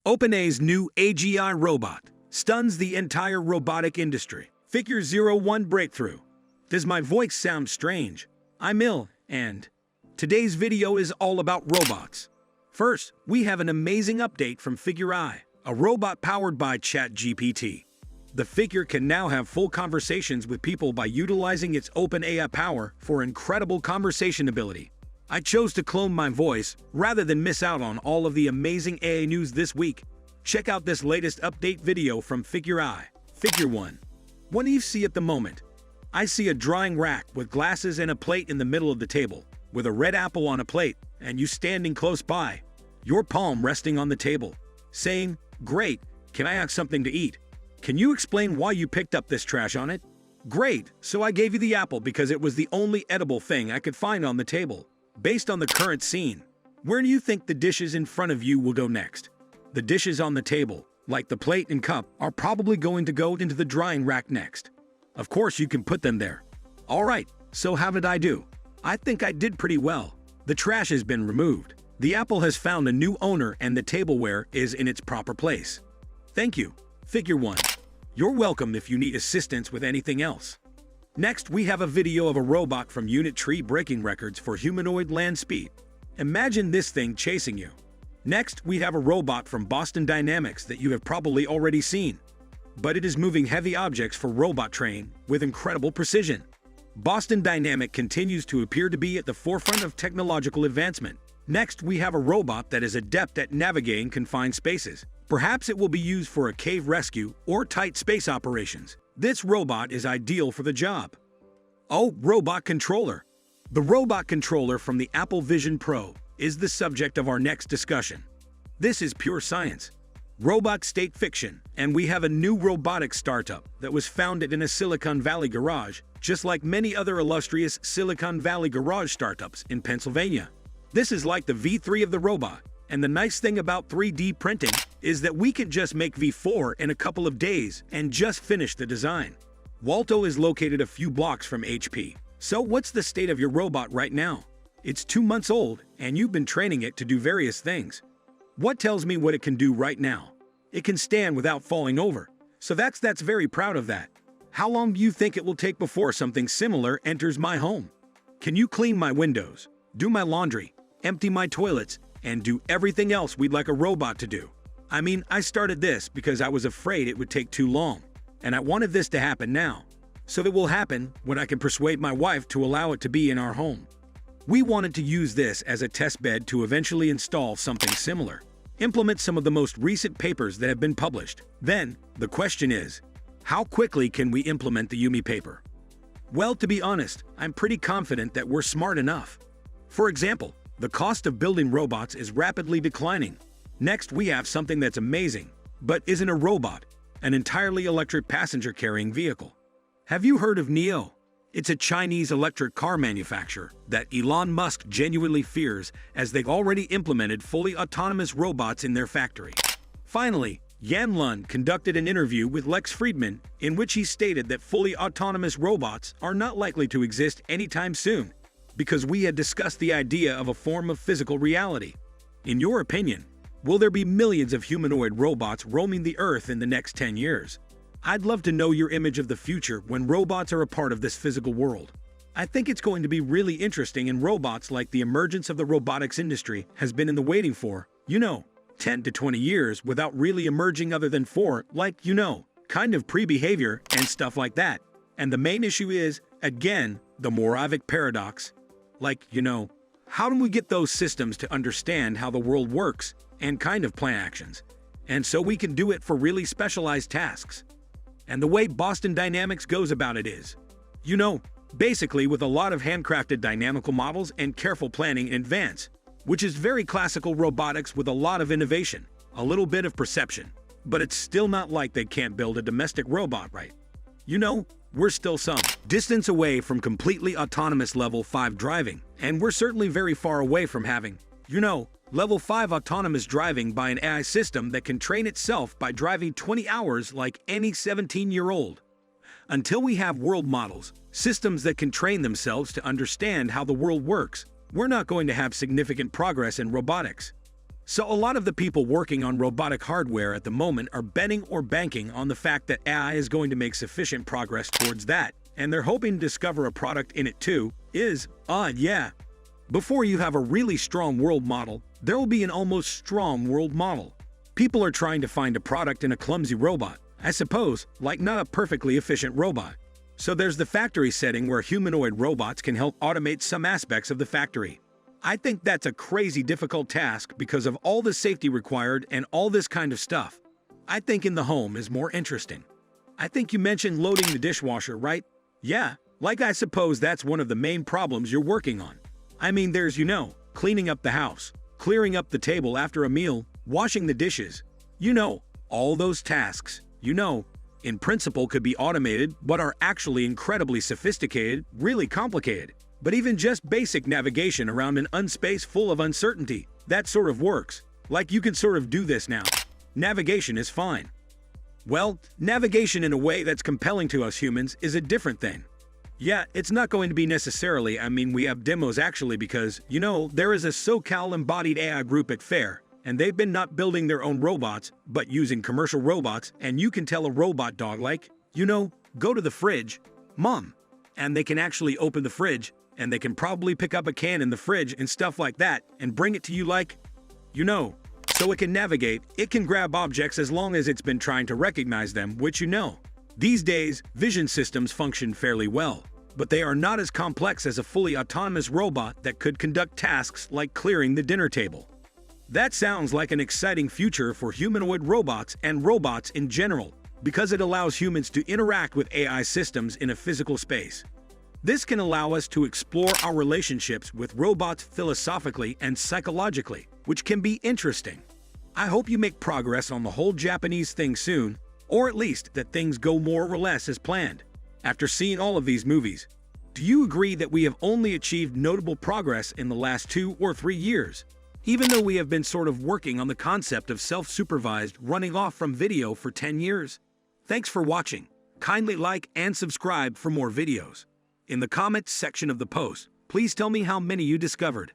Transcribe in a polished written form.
OpenAI's new AGI robot stuns the entire robotic industry. Figure 01 breakthrough. Does my voice sound strange? I'm ill, and today's video is all about robots. First, we have an amazing update from Figure AI, a robot powered by ChatGPT. The figure can now have full conversations with people by utilizing its OpenAI power for incredible conversation ability. I chose to clone my voice rather than miss out on all of the amazing AI news this week. Check out this latest update video from Figure AI. Figure 1. What do you see at the moment? I see a drying rack with glasses and a plate in the middle of the table, with a red apple on a plate, and you standing close by, your palm resting on the table, saying, "Great, can I have something to eat? Can you explain why you picked up this trash on it?" "Great, so I gave you the apple because it was the only edible thing I could find on the table." Based on the current scene, where do you think the dishes in front of you will go next? The dishes on the table, like the plate and cup, are probably going to go into the drying rack next. Of course, you can put them there. Alright, so how did I do? I think I did pretty well. The trash has been removed. The apple has found a new owner and the tableware is in its proper place. Thank you, Figure 1. You're welcome if you need assistance with anything else. Next, we have a video of a robot from Unit Tree breaking records for humanoid land speed. Imagine this thing chasing you. Next, we have a robot from Boston Dynamics that you have probably already seen. But it is moving heavy objects for robot train with incredible precision. Boston Dynamic continues to appear to be at the forefront of technological advancement. Next, we have a robot that is adept at navigating confined spaces. Perhaps it will be used for a cave rescue or tight space operations. This robot is ideal for the job. Oh, robot controller. The robot controller from the Apple Vision Pro is the subject of our next discussion. This is pure science, robot state fiction, and we have a new robotics startup that was founded in a Silicon Valley garage, just like many other illustrious Silicon Valley garage startups in Pennsylvania. This is like the V3 of the robot. And the nice thing about 3D printing is that we can just make V4 in a couple of days and just finish the design. Walto is located a few blocks from HP. So what's the state of your robot right now? It's 2 months old and you've been training it to do various things. What tells me what it can do right now? It can stand without falling over. So that's very proud of that. How long do you think it will take before something similar enters my home? Can you clean my windows, do my laundry, empty my toilets, and do everything else we'd like a robot to do? I mean, I started this because I was afraid it would take too long, and I wanted this to happen now. So it will happen when I can persuade my wife to allow it to be in our home. We wanted to use this as a test bed to eventually install something similar. Implement some of the most recent papers that have been published. Then, the question is, how quickly can we implement the Yumi paper? Well, to be honest, I'm pretty confident that we're smart enough. For example, the cost of building robots is rapidly declining. Next, we have something that's amazing, but isn't a robot, an entirely electric passenger-carrying vehicle. Have you heard of NIO? It's a Chinese electric car manufacturer that Elon Musk genuinely fears, as they've already implemented fully autonomous robots in their factory. Finally, Yan Lun conducted an interview with Lex Friedman in which he stated that fully autonomous robots are not likely to exist anytime soon, because we had discussed the idea of a form of physical reality. In your opinion, will there be millions of humanoid robots roaming the Earth in the next 10 years? I'd love to know your image of the future when robots are a part of this physical world. I think it's going to be really interesting, and robots like the emergence of the robotics industry has been in the waiting for, 10 to 20 years without really emerging other than for, kind of pre-behavior and stuff like that. And the main issue is, again, the Moravec paradox. How do we get those systems to understand how the world works and kind of plan actions? And so we can do it for really specialized tasks. And the way Boston Dynamics goes about it is, basically with a lot of handcrafted dynamical models and careful planning in advance, which is very classical robotics with a lot of innovation, a little bit of perception. But it's still not like they can't build a domestic robot, right? We're still some distance away from completely autonomous level 5 driving, and we're certainly very far away from having, level 5 autonomous driving by an AI system that can train itself by driving 20 hours like any 17-year-old. Until we have world models, systems that can train themselves to understand how the world works, we're not going to have significant progress in robotics. So a lot of the people working on robotic hardware at the moment are betting or banking on the fact that AI is going to make sufficient progress towards that, and they're hoping to discover a product in it too. Yeah. Before you have a really strong world model, there will be an almost strong world model. People are trying to find a product in a clumsy robot, I suppose, like not a perfectly efficient robot. So there's the factory setting where humanoid robots can help automate some aspects of the factory. I think that's a crazy difficult task because of all the safety required and all this kind of stuff. I think in the home is more interesting. I think you mentioned loading the dishwasher, right? Yeah, like I suppose that's one of the main problems you're working on. I mean, there's, cleaning up the house, clearing up the table after a meal, washing the dishes. All those tasks, in principle could be automated, but are actually incredibly sophisticated, really complicated. But even just basic navigation around an unspace full of uncertainty, that sort of works. Like you can sort of do this now. Navigation is fine. Well, navigation in a way that's compelling to us humans is a different thing. Yeah, it's not going to be necessarily, we have demos actually because, there is a SoCal embodied AI group at Fair, and they've been not building their own robots, but using commercial robots, and you can tell a robot dog like, go to the fridge, Mom. And they can actually open the fridge, and they can probably pick up a can in the fridge and stuff like that, and bring it to you like, So it can navigate, it can grab objects as long as it's been trying to recognize them, which These days, vision systems function fairly well, but they are not as complex as a fully autonomous robot that could conduct tasks like clearing the dinner table. That sounds like an exciting future for humanoid robots and robots in general, because it allows humans to interact with AI systems in a physical space. This can allow us to explore our relationships with robots philosophically and psychologically, which can be interesting. I hope you make progress on the whole Japanese thing soon, or at least that things go more or less as planned. After seeing all of these movies, do you agree that we have only achieved notable progress in the last 2 or 3 years? Even though we have been sort of working on the concept of self-supervised running off from video for 10 years? Thanks for watching. Kindly like and subscribe for more videos. In the comments section of the post, please tell me how many you discovered.